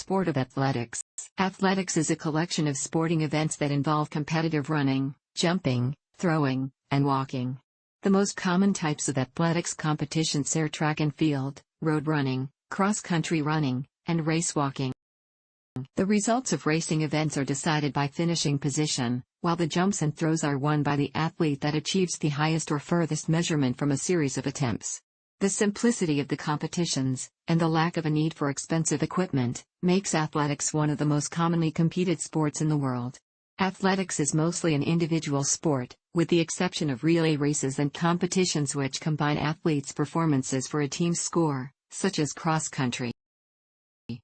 sport of athletics. Athletics is a collection of sporting events that involve competitive running, jumping, throwing, and walking. The most common types of athletics competitions are track and field, road running, cross-country running, and racewalking. The results of racing events are decided by finishing position, while the jumps and throws are won by the athlete that achieves the highest or furthest measurement from a series of attempts. The simplicity of the competitions, and the lack of a need for expensive equipment, makes athletics one of the most commonly competed sports in the world. Athletics is mostly an individual sport, with the exception of relay races and competitions which combine athletes' performances for a team's score, such as cross-country.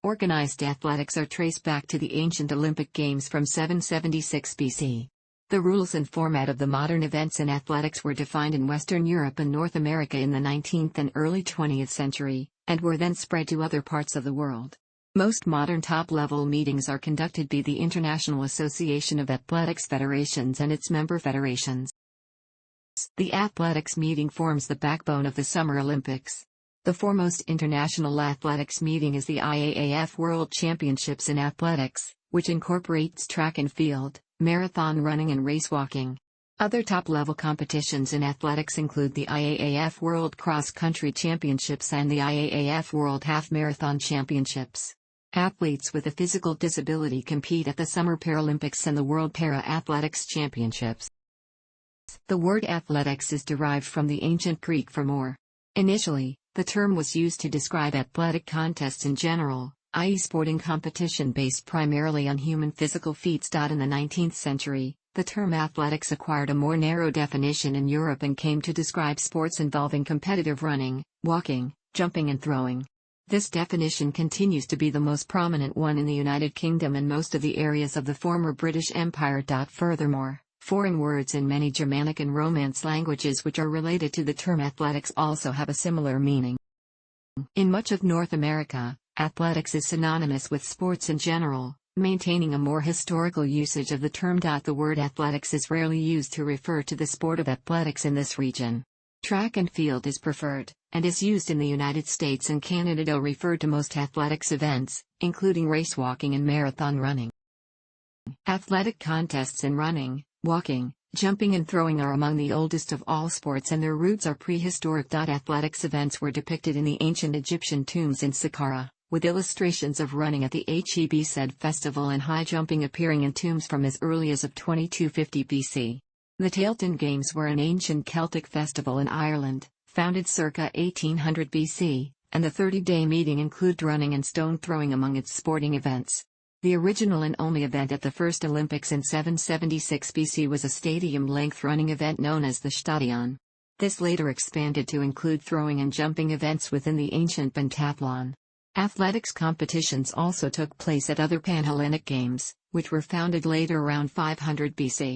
Organized athletics are traced back to the ancient Olympic Games from 776 BC. The rules and format of the modern events in athletics were defined in Western Europe and North America in the 19th and early 20th century, and were then spread to other parts of the world. Most modern top-level meetings are conducted by the International Association of Athletics Federations and its member federations. The athletics meeting forms the backbone of the Summer Olympics. The foremost international athletics meeting is the IAAF World Championships in Athletics, which incorporates track and field, marathon running and racewalking. Other top-level competitions in athletics include the IAAF World Cross Country Championships and the IAAF World Half Marathon Championships. Athletes with a physical disability compete at the Summer Paralympics and the World Para-Athletics Championships. The word athletics is derived from the ancient Greek for more. Initially, the term was used to describe athletic contests in general, i.e. sporting competition based primarily on human physical feats. In the 19th century, the term athletics acquired a more narrow definition in Europe and came to describe sports involving competitive running, walking, jumping and throwing. This definition continues to be the most prominent one in the United Kingdom and most of the areas of the former British Empire. Furthermore, foreign words in many Germanic and Romance languages which are related to the term athletics also have a similar meaning. In much of North America, athletics is synonymous with sports in general, maintaining a more historical usage of the term. The word athletics is rarely used to refer to the sport of athletics in this region. Track and field is preferred, and is used in the United States and Canada to refer to most athletics events, including racewalking and marathon running. Athletic contests in running, walking, jumping and throwing are among the oldest of all sports and their roots are prehistoric. Athletics events were depicted in the ancient Egyptian tombs in Saqqara, with illustrations of running at the Hebsed festival and high jumping appearing in tombs from as early as of 2250 BC. The Tailteann Games were an ancient Celtic festival in Ireland, founded circa 1800 BC, and the 30-day meeting included running and stone throwing among its sporting events. The original and only event at the first Olympics in 776 BC was a stadium-length running event known as the Stadion. This later expanded to include throwing and jumping events within the ancient pentathlon. Athletics competitions also took place at other Panhellenic Games, which were founded later around 500 BC.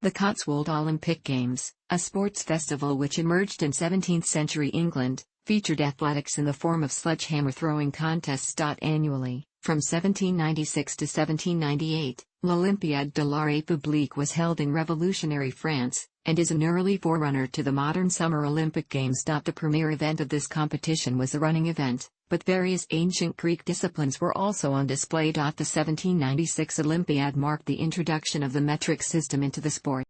The Cotswold Olympic Games, a sports festival which emerged in 17th-century England, featured athletics in the form of sledgehammer throwing contests. Annually, from 1796 to 1798, L'Olympiad de la République was held in revolutionary France, and is an early forerunner to the modern Summer Olympic Games. The premier event of this competition was the running event, but various ancient Greek disciplines were also on display. The 1796 Olympiad marked the introduction of the metric system into the sport.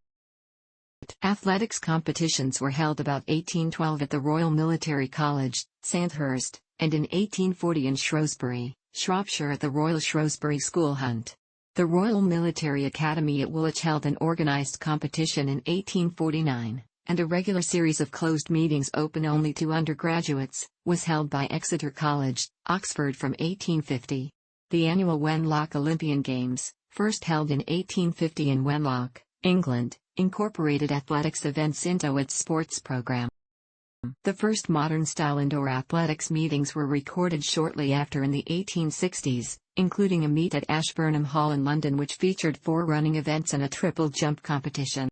Athletics competitions were held about 1812 at the Royal Military College, Sandhurst, and in 1840 in Shrewsbury, Shropshire at the Royal Shrewsbury School Hunt. The Royal Military Academy at Woolwich held an organised competition in 1849, and a regular series of closed meetings open only to undergraduates, was held by Exeter College, Oxford from 1850. The annual Wenlock Olympian Games, first held in 1850 in Wenlock, England, incorporated athletics events into its sports program. The first modern-style indoor athletics meetings were recorded shortly after in the 1860s, including a meet at Ashburnham Hall in London which featured 4 running events and a triple jump competition.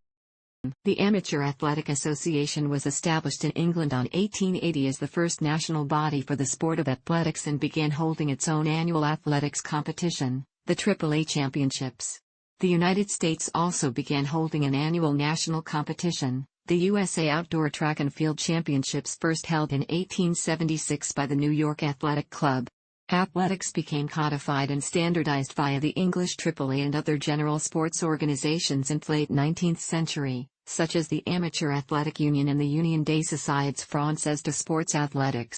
The Amateur Athletic Association was established in England on 1880 as the first national body for the sport of athletics and began holding its own annual athletics competition, the AAA Championships. The United States also began holding an annual national competition, the USA Outdoor Track and Field Championships, first held in 1876 by the New York Athletic Club. Athletics became codified and standardized via the English AAA and other general sports organizations in the late 19th century, such as the Amateur Athletic Union and the Union des Sociétés Françaises de Sports Athletiques.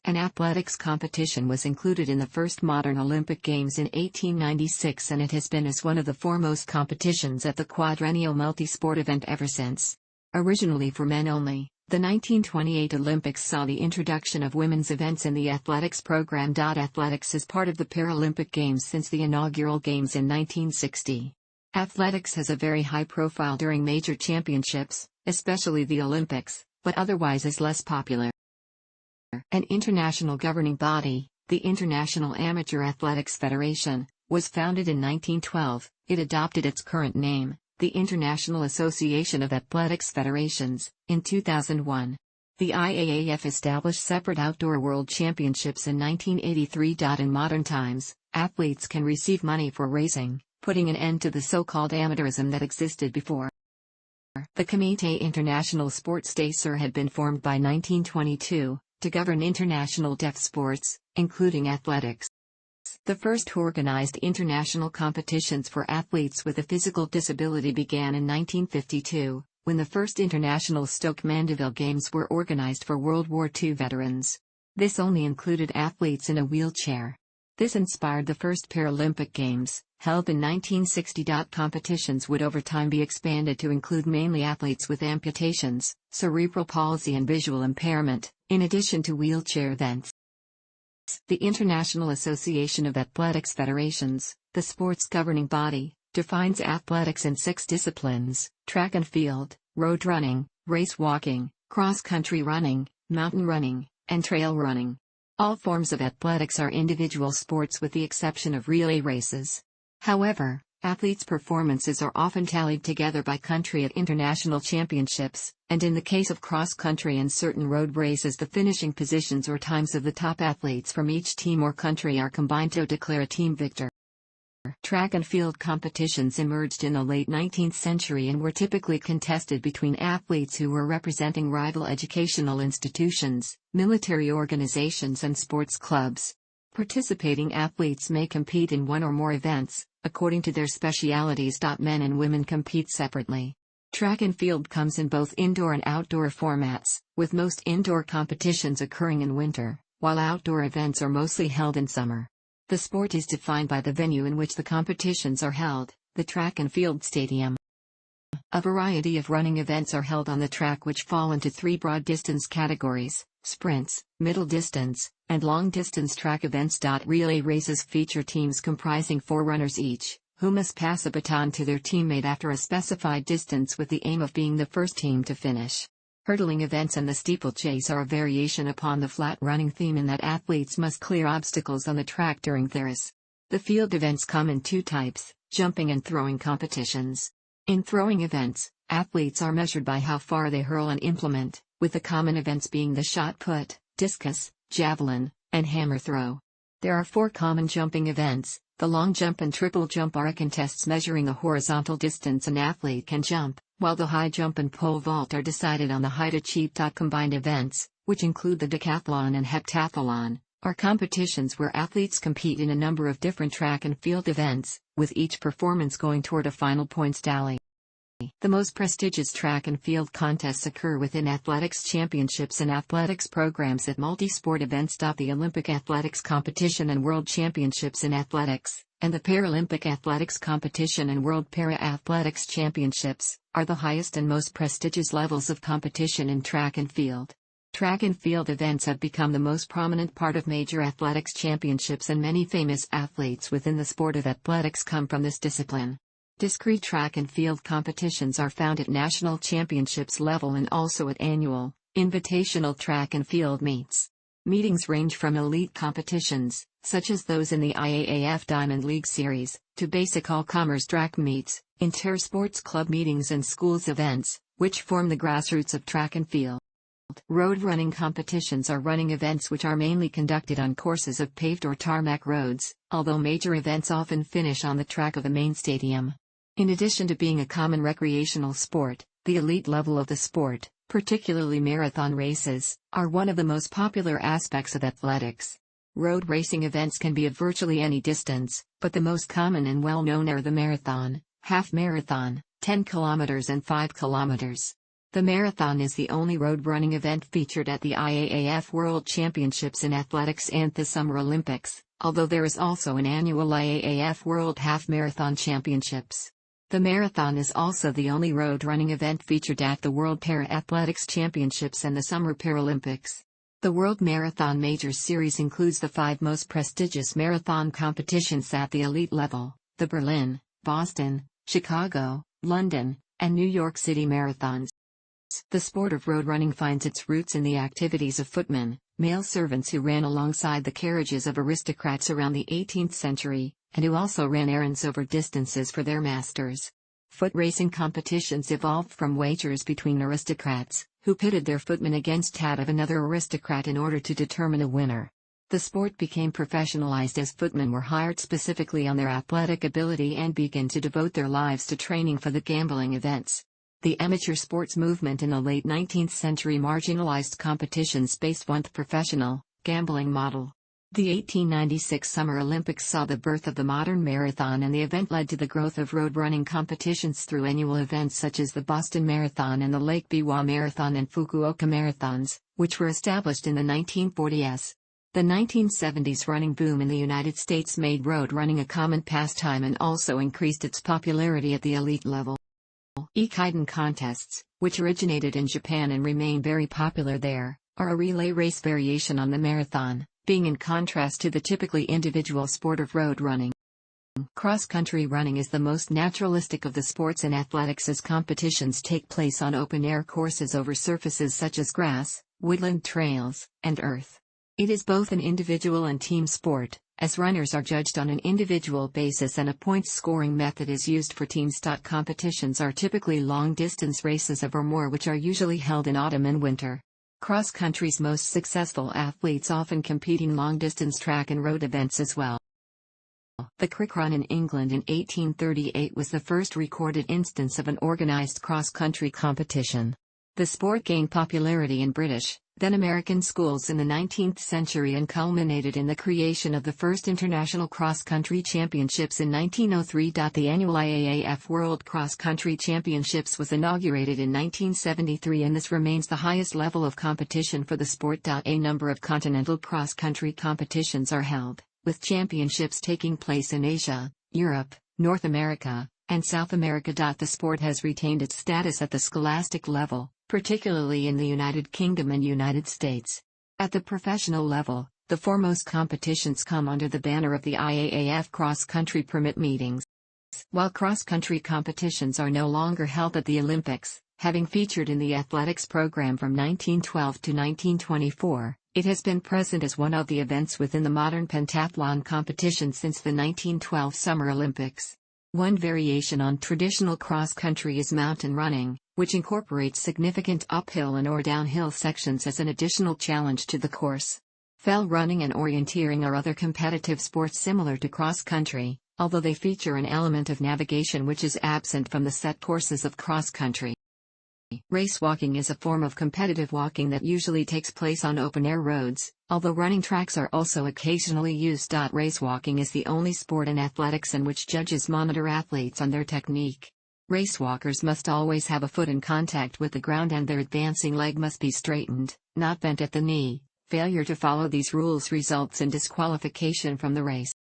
An athletics competition was included in the first modern Olympic Games in 1896, and it has been as one of the foremost competitions at the quadrennial multi-sport event ever since. Originally for men only, the 1928 Olympics saw the introduction of women's events in the athletics program. Athletics is part of the Paralympic Games since the inaugural Games in 1960. Athletics has a very high profile during major championships, especially the Olympics, but otherwise is less popular. An international governing body, the International Amateur Athletics Federation, was founded in 1912. It adopted its current name, the International Association of Athletics Federations, in 2001. The IAAF established separate outdoor world championships in 1983. In modern times, athletes can receive money for racing, putting an end to the so-called amateurism that existed before. The Comité International Sports d'Essai had been formed by 1922, to govern international deaf sports, including athletics. The first organized international competitions for athletes with a physical disability began in 1952, when the first international Stoke Mandeville Games were organized for World War II veterans. This only included athletes in a wheelchair. This inspired the first Paralympic Games, held in 1960. Competitions would over time be expanded to include mainly athletes with amputations, cerebral palsy and visual impairment, in addition to wheelchair events. The International Association of Athletics Federations, the sport's governing body, defines athletics in 6 disciplines: track and field, road running, race walking, cross-country running, mountain running, and trail running. All forms of athletics are individual sports with the exception of relay races. However, athletes' performances are often tallied together by country at international championships, and in the case of cross-country and certain road races, the finishing positions or times of the top athletes from each team or country are combined to declare a team victor. Track and field competitions emerged in the late 19th century and were typically contested between athletes who were representing rival educational institutions, military organizations and sports clubs. Participating athletes may compete in one or more events, according to their specialities. Men and women compete separately. Track and field comes in both indoor and outdoor formats, with most indoor competitions occurring in winter, while outdoor events are mostly held in summer. The sport is defined by the venue in which the competitions are held, the track and field stadium. A variety of running events are held on the track, which fall into 3 broad distance categories: sprints, middle distance, and long distance track events. Relay races feature teams comprising 4 runners each, who must pass a baton to their teammate after a specified distance with the aim of being the first team to finish. Hurdling events and the steeplechase are a variation upon the flat running theme in that athletes must clear obstacles on the track during the race. The field events come in 2 types: jumping and throwing competitions. In throwing events, athletes are measured by how far they hurl an implement, with the common events being the shot put, discus, javelin, and hammer throw. There are 4 common jumping events. The long jump and triple jump are contests measuring the horizontal distance an athlete can jump, while the high jump and pole vault are decided on the height achieved. Combined events, which include the decathlon and heptathlon, are competitions where athletes compete in a number of different track and field events, with each performance going toward a final points tally. The most prestigious track and field contests occur within athletics championships and athletics programs at multi-sport events. The Olympic Athletics Competition and World Championships in Athletics, and the Paralympic Athletics Competition and World Para-Athletics Championships, are the highest and most prestigious levels of competition in track and field. Track and field events have become the most prominent part of major athletics championships, and many famous athletes within the sport of athletics come from this discipline. Discrete track and field competitions are found at national championships level and also at annual, invitational track and field meets. Meetings range from elite competitions, such as those in the IAAF Diamond League Series, to basic all-comers track meets, inter-sports club meetings and schools events, which form the grassroots of track and field. Road running competitions are running events which are mainly conducted on courses of paved or tarmac roads, although major events often finish on the track of the main stadium. In addition to being a common recreational sport, the elite level of the sport, particularly marathon races, are one of the most popular aspects of athletics. Road racing events can be of virtually any distance, but the most common and well-known are the marathon, half marathon, 10 kilometers and 5 kilometers. The marathon is the only road running event featured at the IAAF World Championships in Athletics and the Summer Olympics, although there is also an annual IAAF World Half Marathon Championships. The marathon is also the only road running event featured at the World Para-Athletics Championships and the Summer Paralympics. The World Marathon Majors Series includes the 5 most prestigious marathon competitions at the elite level: the Berlin, Boston, Chicago, London, and New York City marathons. The sport of road running finds its roots in the activities of footmen, male servants who ran alongside the carriages of aristocrats around the 18th century, and who also ran errands over distances for their masters. Foot racing competitions evolved from wagers between aristocrats, who pitted their footmen against that of another aristocrat in order to determine a winner. The sport became professionalized as footmen were hired specifically on their athletic ability and began to devote their lives to training for the gambling events. The amateur sports movement in the late 19th century marginalized competitions based on the professional, gambling model. The 1896 Summer Olympics saw the birth of the modern marathon, and the event led to the growth of road running competitions through annual events such as the Boston Marathon and the Lake Biwa Marathon and Fukuoka Marathons, which were established in the 1940s. The 1970s running boom in the United States made road running a common pastime and also increased its popularity at the elite level. Eikiden contests, which originated in Japan and remain very popular there, are a relay race variation on the marathon, being in contrast to the typically individual sport of road running. Cross-country running is the most naturalistic of the sports in athletics, as competitions take place on open-air courses over surfaces such as grass, woodland trails, and earth. It is both an individual and team sport, as runners are judged on an individual basis and a points scoring method is used for teams. Competitions are typically long-distance races of or more, which are usually held in autumn and winter. Cross-country's most successful athletes often compete in long-distance track and road events as well. The Crick Run in England in 1838 was the first recorded instance of an organized cross-country competition. The sport gained popularity in British, then American schools in the 19th century and culminated in the creation of the first international cross-country championships in 1903. The annual IAAF World Cross-Country Championships was inaugurated in 1973, and this remains the highest level of competition for the sport. A number of continental cross-country competitions are held, with championships taking place in Asia, Europe, North America, and South America. The sport has retained its status at the scholastic level, particularly in the United Kingdom and United States. At the professional level, the foremost competitions come under the banner of the IAAF cross-country permit meetings. While cross-country competitions are no longer held at the Olympics, having featured in the athletics program from 1912 to 1924, it has been present as one of the events within the modern pentathlon competition since the 1912 Summer Olympics. One variation on traditional cross-country is mountain running, which incorporates significant uphill and/or downhill sections as an additional challenge to the course. Fell running and orienteering are other competitive sports similar to cross-country, although they feature an element of navigation which is absent from the set courses of cross-country. Racewalking is a form of competitive walking that usually takes place on open-air roads, although running tracks are also occasionally used. Racewalking is the only sport in athletics in which judges monitor athletes on their technique. Racewalkers must always have a foot in contact with the ground and their advancing leg must be straightened, not bent at the knee. Failure to follow these rules results in disqualification from the race.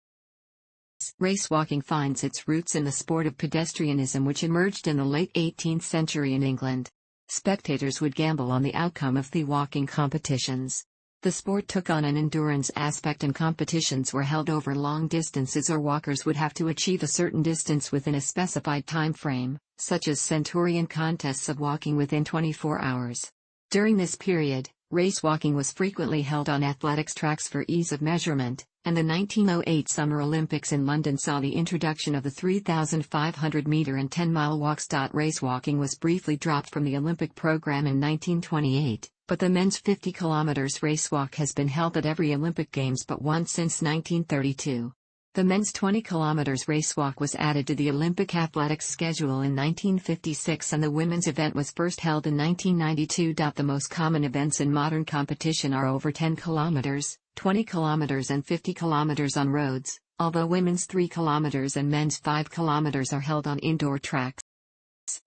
Racewalking finds its roots in the sport of pedestrianism, which emerged in the late 18th century in England. Spectators would gamble on the outcome of the walking competitions. The sport took on an endurance aspect, and competitions were held over long distances, or walkers would have to achieve a certain distance within a specified time frame, such as centurion contests of walking within 24 hours. During this period, racewalking was frequently held on athletics tracks for ease of measurement, and the 1908 Summer Olympics in London saw the introduction of the 3,500-meter and 10-mile walks. Racewalking was briefly dropped from the Olympic program in 1928, but the men's 50 km racewalk has been held at every Olympic Games but one since 1932. The men's 20 km racewalk was added to the Olympic athletics schedule in 1956, and the women's event was first held in 1992. The most common events in modern competition are over 10 km, 20 kilometers and 50 kilometers on roads, although women's 3 kilometers and men's 5 kilometers are held on indoor tracks.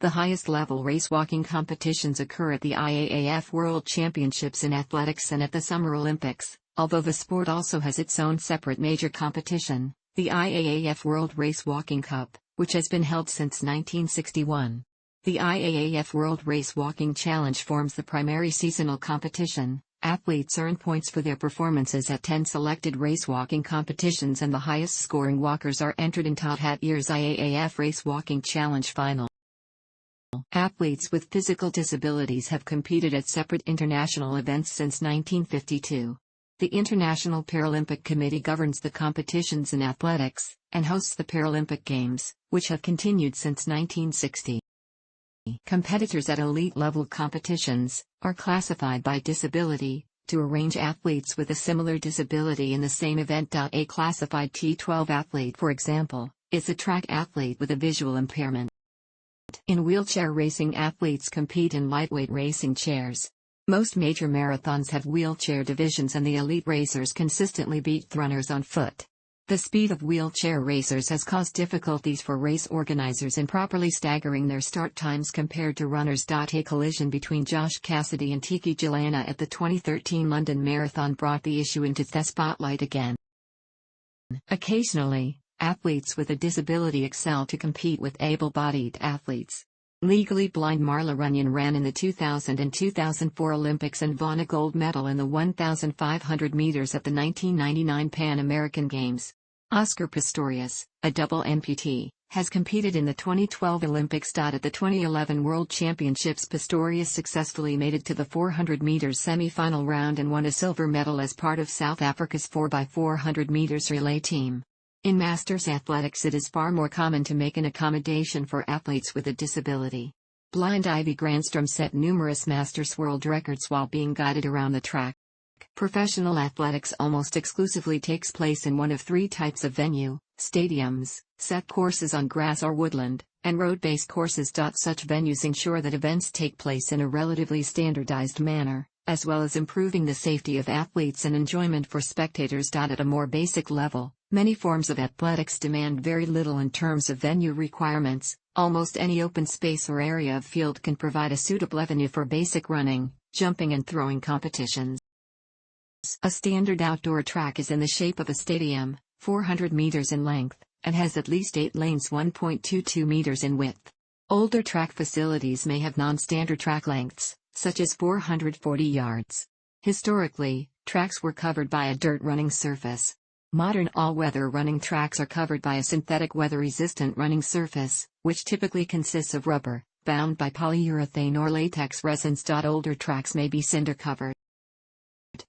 The highest level racewalking competitions occur at the IAAF World Championships in Athletics and at the Summer Olympics, although the sport also has its own separate major competition, the IAAF World Racewalking Cup, which has been held since 1961. The IAAF World Racewalking Challenge forms the primary seasonal competition. Athletes earn points for their performances at 10 selected racewalking competitions, and the highest scoring walkers are entered into that year's IAAF Racewalking Challenge final. Athletes with physical disabilities have competed at separate international events since 1952. The International Paralympic Committee governs the competitions in athletics, and hosts the Paralympic Games, which have continued since 1960. Competitors at elite-level competitions are classified by disability, to arrange athletes with a similar disability in the same event. A classified T12 athlete, for example, is a track athlete with a visual impairment. In wheelchair racing, athletes compete in lightweight racing chairs. Most major marathons have wheelchair divisions, and the elite racers consistently beat runners on foot. The speed of wheelchair racers has caused difficulties for race organizers in properly staggering their start times compared to runners. A collision between Josh Cassidy and Tiki Jalana at the 2013 London Marathon brought the issue into the spotlight again. Occasionally, athletes with a disability excel to compete with able-bodied athletes. Legally blind Marla Runyon ran in the 2000 and 2004 Olympics and won a gold medal in the 1,500 meters at the 1999 Pan American Games. Oscar Pistorius, a double amputee, has competed in the 2012 Olympics. At the 2011 World Championships, Pistorius successfully made it to the 400 meters semi-final round and won a silver medal as part of South Africa's 4x400 meters relay team. In masters athletics, it is far more common to make an accommodation for athletes with a disability. Blind Ivy Granstrom set numerous masters world records while being guided around the track. Professional athletics almost exclusively takes place in one of three types of venue: stadiums, set courses on grass or woodland, and road-based courses. Such venues ensure that events take place in a relatively standardized manner, as well as improving the safety of athletes and enjoyment for spectators. At a more basic level, many forms of athletics demand very little in terms of venue requirements. Almost any open space or area of field can provide a suitable venue for basic running, jumping and throwing competitions. A standard outdoor track is in the shape of a stadium, 400 meters in length, and has at least 8 lanes 1.22 meters in width. Older track facilities may have non-standard track lengths, such as 440 yards. Historically, tracks were covered by a dirt running surface. Modern all-weather running tracks are covered by a synthetic weather-resistant running surface, which typically consists of rubber, bound by polyurethane or latex resins. Older tracks may be cinder-covered.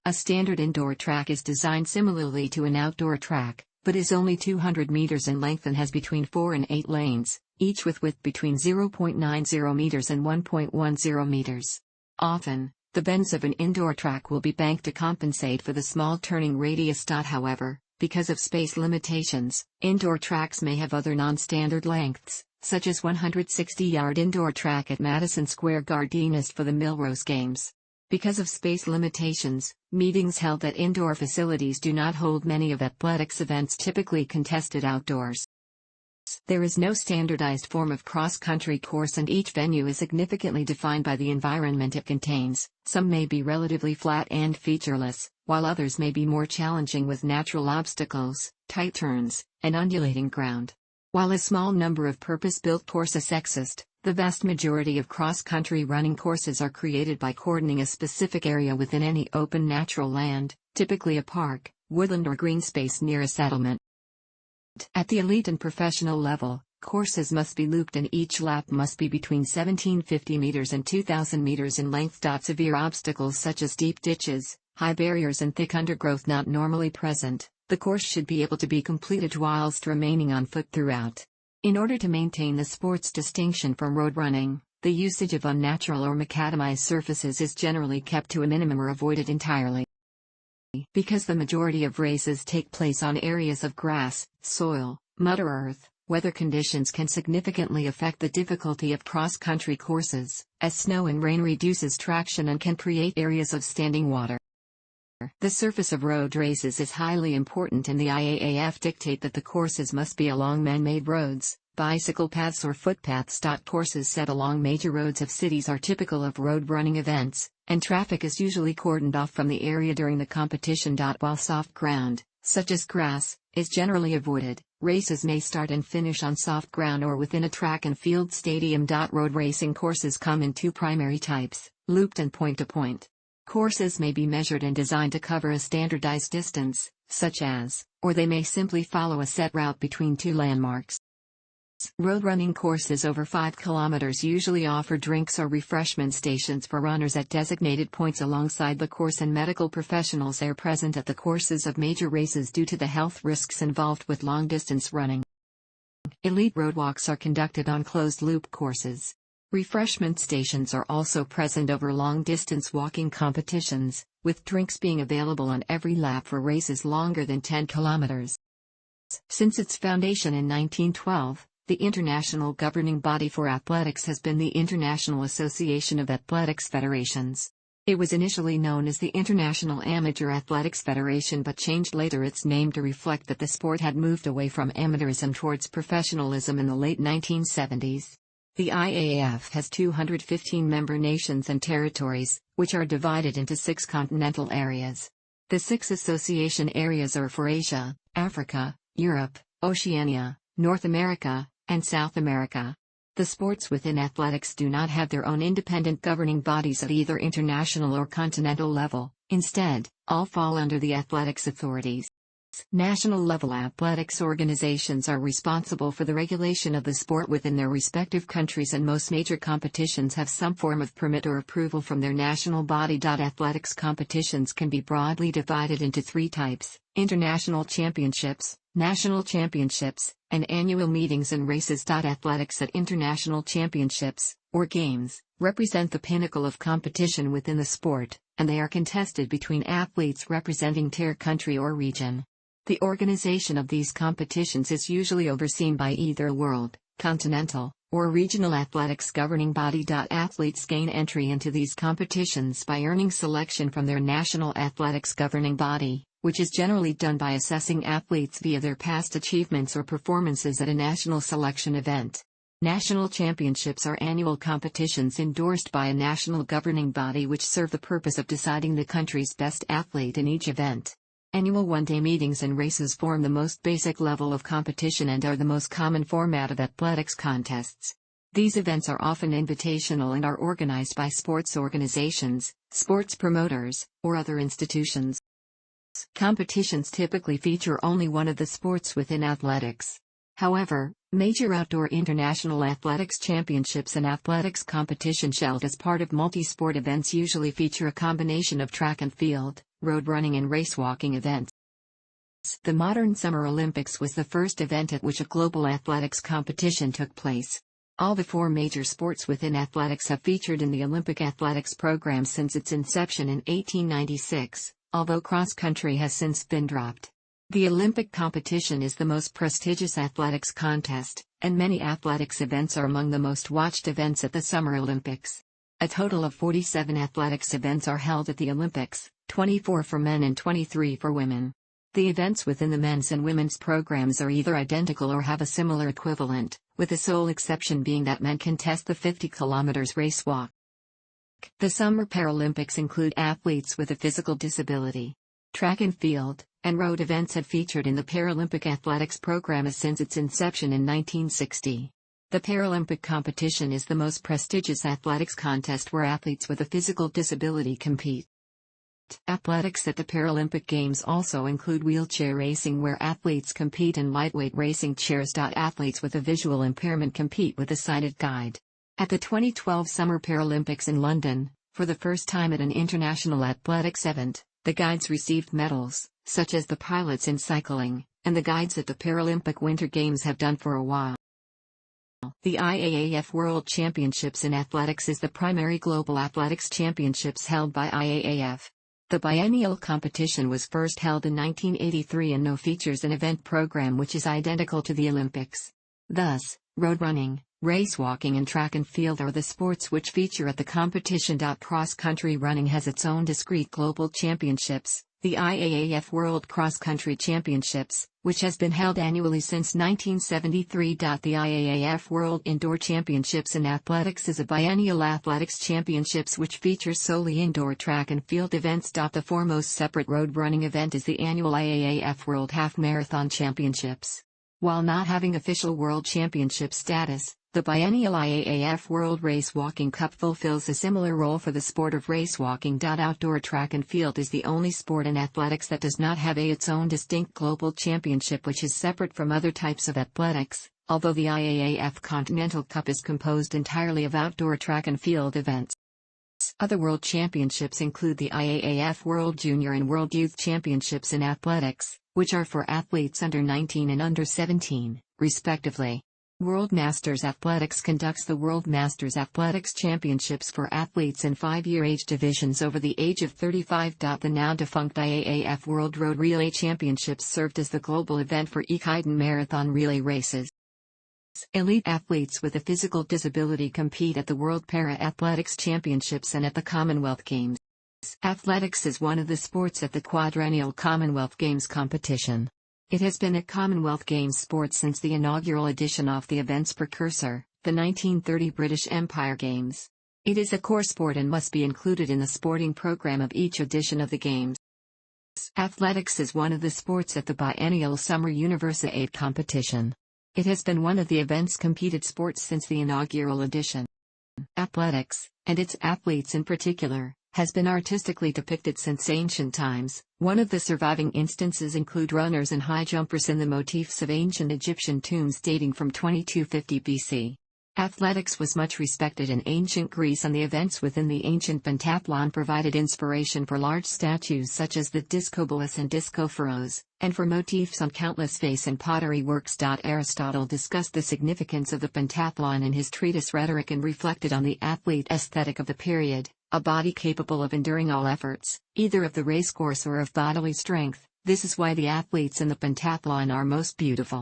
A standard indoor track is designed similarly to an outdoor track, but is only 200 meters in length and has between 4 and 8 lanes, each with width between 0.90 meters and 1.10 meters. Often, the bends of an indoor track will be banked to compensate for the small turning radius. However, because of space limitations, indoor tracks may have other non-standard lengths, such as 160-yard indoor track at Madison Square Garden East for the Millrose Games. Because of space limitations, meetings held at indoor facilities do not hold many of athletics events typically contested outdoors. There is no standardized form of cross-country course, and each venue is significantly defined by the environment it contains. Some may be relatively flat and featureless, while others may be more challenging with natural obstacles, tight turns, and undulating ground. While a small number of purpose-built courses exist, the vast majority of cross-country running courses are created by cordoning a specific area within any open natural land, typically a park, woodland or green space near a settlement. At the elite and professional level, courses must be looped and each lap must be between 1,750 meters and 2,000 meters in length. Severe obstacles such as deep ditches, high barriers and thick undergrowth not normally present, the course should be able to be completed whilst remaining on foot throughout. In order to maintain the sport's distinction from road running, the usage of unnatural or macadamized surfaces is generally kept to a minimum or avoided entirely. Because the majority of races take place on areas of grass, soil, mud or earth, weather conditions can significantly affect the difficulty of cross-country courses, as snow and rain reduces traction and can create areas of standing water. The surface of road races is highly important, and the IAAF dictate that the courses must be along man-made roads, bicycle paths or footpaths. Courses set along major roads of cities are typical of road running events, and traffic is usually cordoned off from the area during the competition. While soft ground, such as grass, is generally avoided, races may start and finish on soft ground or within a track and field stadium. Road racing courses come in two primary types, looped and point-to-point. Courses may be measured and designed to cover a standardized distance, such as, or they may simply follow a set route between two landmarks. Road running courses over 5 kilometers usually offer drinks or refreshment stations for runners at designated points alongside the course, and medical professionals are present at the courses of major races due to the health risks involved with long-distance running. Elite roadwalks are conducted on closed-loop courses. Refreshment stations are also present over long-distance walking competitions, with drinks being available on every lap for races longer than 10 kilometers. Since its foundation in 1912, the international governing body for athletics has been the International Association of Athletics Federations. It was initially known as the International Amateur Athletics Federation but changed later its name to reflect that the sport had moved away from amateurism towards professionalism in the late 1970s. The IAAF has 215 member nations and territories, which are divided into 6 continental areas. The 6 association areas are for Asia, Africa, Europe, Oceania, North America, and South America. The sports within athletics do not have their own independent governing bodies at either international or continental level. Instead, all fall under the athletics authorities. National-level athletics organizations are responsible for the regulation of the sport within their respective countries, and most major competitions have some form of permit or approval from their national body. Athletics competitions can be broadly divided into 3 types: international championships, national championships, and annual meetings and races. Athletics at international championships, or games, represent the pinnacle of competition within the sport, and they are contested between athletes representing their country or region. The organization of these competitions is usually overseen by either a world, continental, or regional athletics governing body. Athletes gain entry into these competitions by earning selection from their national athletics governing body, which is generally done by assessing athletes via their past achievements or performances at a national selection event. National championships are annual competitions endorsed by a national governing body which serve the purpose of deciding the country's best athlete in each event. Annual one-day meetings and races form the most basic level of competition and are the most common format of athletics contests. These events are often invitational and are organized by sports organizations, sports promoters, or other institutions. Competitions typically feature only one of the sports within athletics. However, major outdoor international athletics championships and athletics competitions held as part of multi-sport events usually feature a combination of track and field, road running and racewalking events. The modern Summer Olympics was the first event at which a global athletics competition took place. All the 4 major sports within athletics have featured in the Olympic athletics program since its inception in 1896, although cross-country has since been dropped. The Olympic competition is the most prestigious athletics contest, and many athletics events are among the most watched events at the Summer Olympics. A total of 47 athletics events are held at the Olympics, 24 for men and 23 for women. The events within the men's and women's programs are either identical or have a similar equivalent, with the sole exception being that men contest the 50 km race walk. The Summer Paralympics include athletes with a physical disability. Track and field, and road events have featured in the Paralympic athletics program since its inception in 1960. The Paralympic competition is the most prestigious athletics contest where athletes with a physical disability compete. Athletics at the Paralympic Games also include wheelchair racing where athletes compete in lightweight racing chairs. Athletes with a visual impairment compete with a sighted guide. At the 2012 Summer Paralympics in London, for the first time at an international athletics event, the guides received medals, such as the pilots in cycling, and the guides at the Paralympic Winter Games have done for a while. The IAAF World Championships in Athletics is the primary global athletics championships held by IAAF. The biennial competition was first held in 1983 and now features an event program which is identical to the Olympics. Thus, road running, racewalking and track and field are the sports which feature at the competition. Cross-country running has its own discrete global championships, The IAAF World Cross Country Championships, which has been held annually since 1973. The IAAF World Indoor Championships in Athletics is a biennial athletics championships which features solely indoor track and field events. The foremost separate road running event is the annual IAAF World Half Marathon Championships. While not having official World Championship status, the biennial IAAF World Racewalking Cup fulfills a similar role for the sport of racewalking. Outdoor track and field is the only sport in athletics that does not have its own distinct global championship, which is separate from other types of athletics, although the IAAF Continental Cup is composed entirely of outdoor track and field events. Other world championships include the IAAF World Junior and World Youth Championships in Athletics, which are for athletes under 19 and under 17, respectively. World Masters Athletics conducts the World Masters Athletics Championships for athletes in 5-year age divisions over the age of 35. The now-defunct IAAF World Road Relay Championships served as the global event for Equine Marathon relay races. Elite athletes with a physical disability compete at the World Para-Athletics Championships and at the Commonwealth Games. Athletics is one of the sports at the quadrennial Commonwealth Games competition. It has been a Commonwealth Games sport since the inaugural edition of the event's precursor, the 1930 British Empire Games. It is a core sport and must be included in the sporting program of each edition of the Games. Athletics is one of the sports at the biennial Summer Universiade competition. It has been one of the event's competed sports since the inaugural edition. Athletics, and its athletes in particular, has been artistically depicted since ancient times. One of the surviving instances include runners and high jumpers in the motifs of ancient Egyptian tombs dating from 2250 BC. Athletics was much respected in ancient Greece, and the events within the ancient pentathlon provided inspiration for large statues such as the Discobolus and Discophoros, and for motifs on countless vase and pottery works. Aristotle discussed the significance of the pentathlon in his treatise Rhetoric and reflected on the athlete aesthetic of the period. A body capable of enduring all efforts, either of the racecourse or of bodily strength. This is why the athletes in the pentathlon are most beautiful.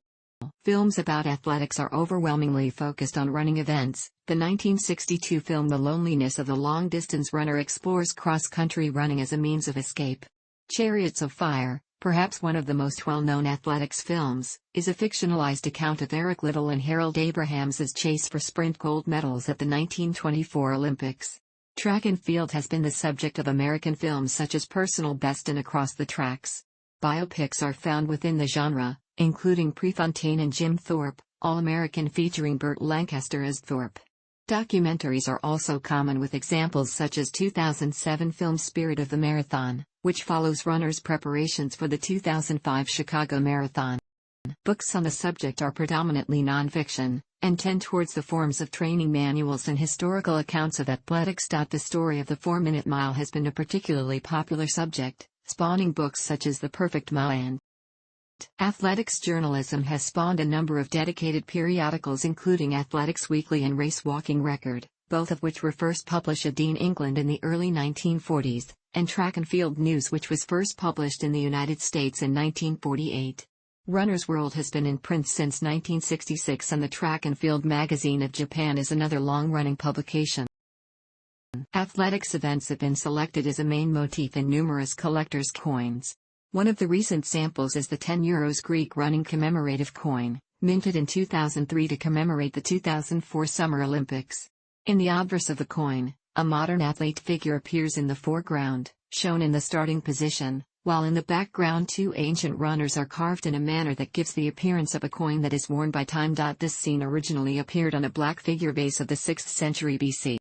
Films about athletics are overwhelmingly focused on running events. The 1962 film The Loneliness of the Long-Distance Runner explores cross-country running as a means of escape. Chariots of Fire, perhaps one of the most well-known athletics films, is a fictionalized account of Eric Liddell and Harold Abrahams's chase for sprint gold medals at the 1924 Olympics. Track and field has been the subject of American films such as Personal Best and Across the Tracks. Biopics are found within the genre, including Prefontaine and Jim Thorpe, All-American featuring Burt Lancaster as Thorpe. Documentaries are also common, with examples such as 2007 film Spirit of the Marathon, which follows runners' preparations for the 2005 Chicago Marathon. Books on the subject are predominantly nonfiction, and tend towards the forms of training manuals and historical accounts of athletics. The story of the 4-minute mile has been a particularly popular subject, spawning books such as The Perfect Mile and Athletics journalism has spawned a number of dedicated periodicals, including Athletics Weekly and Racewalking Record, both of which were first published in England in the early 1940s, and Track and Field News, which was first published in the United States in 1948. Runner's World has been in print since 1966, and the Track and Field Magazine of Japan is another long-running publication. Athletics events have been selected as a main motif in numerous collectors' coins. One of the recent samples is the €10 Greek running commemorative coin, minted in 2003 to commemorate the 2004 Summer Olympics. In the obverse of the coin, a modern athlete figure appears in the foreground, shown in the starting position, while in the background 2 ancient runners are carved in a manner that gives the appearance of a coin that is worn by time. This scene originally appeared on a black figure vase of the 6th century BC.